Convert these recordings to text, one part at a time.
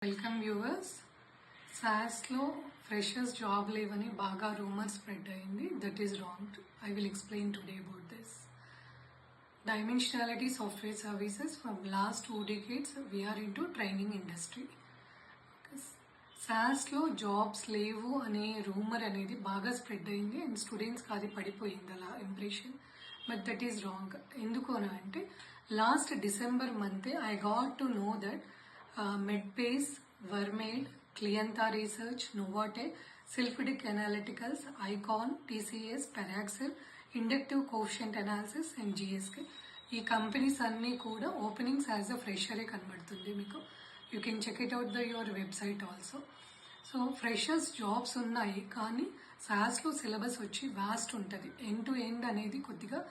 Welcome viewers. సాస్లో freshers job లేవని బాగా రూమర్ స్ప్రెడ్ అయింది. That is wrong. I will explain today about this. Dimensionality software services from last 2 decades we are into training industry. సాస్లో jobs లేవు అనే rumour అనేది బాగా spread అయింది అండ్ స్టూడెంట్స్కి అది పడిపోయింది అలా impression. But that is wrong. ఎందుకు అని అంటే last December month I got to know that Medpace, Vermaid, Clienta Research, Novatec, Sylphidic Analyticals, Icon, TCS, Paraxel, Inductive Quotient Analysis and GSK. ఈ కంపెనీస్ అన్నీ కూడా ఓపెనింగ్స్ యాజ్ అ ఫ్రెషరే కనబడుతుంది మీకు. You can check it out your website also. So freshers jobs ఉన్నాయి, కానీ సాస్లో syllabus వచ్చి వాస్ట్ ఉంటుంది. ఎండ్ టు ఎండ్ అనేది కొద్దిగా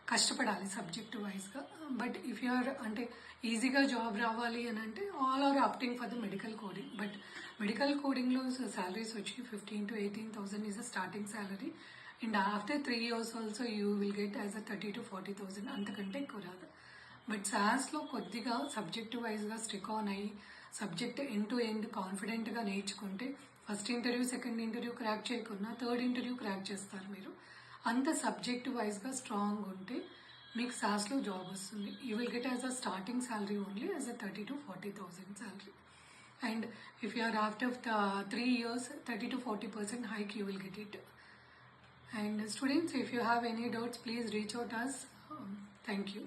కష్టపడాలి సబ్జెక్ట్ వైజ్గా. బట్ ఇఫ్ యూ ఆర్ అంటే ఈజీగా జాబ్ రావాలి అని అంటే all are opting for the medical coding. But medical కోడింగ్లో శాలరీస్ వచ్చి 15,000 to 18,000 is a starting salary. And after 3 years also you will get as a 30,000 to 40,000, అంతకంటే ఎక్కువ రాదు. బట్ సాస్లో కొద్దిగా సబ్జెక్ట్ వైజ్గా స్టిక్ ఆన్ అయ్యి సబ్జెక్ట్ ఎండ్ టు ఎండ్ కాన్ఫిడెంట్గా నేర్చుకుంటే first interview, second interview crack చేయకున్నా థర్డ్ ఇంటర్వ్యూ క్రాక్ చేస్తారు మీరు. అంత సబ్జెక్ట్ వైజ్గా స్ట్రాంగ్ ఉంటే మీకు సాస్లో జాబ్ వస్తుంది. You will get as a starting salary only as a 30,000 to 40,000 salary. And if you are after 3 years 30 to 40% hike you will get it. And students, if you have any doubts, please reach out us. Thank you.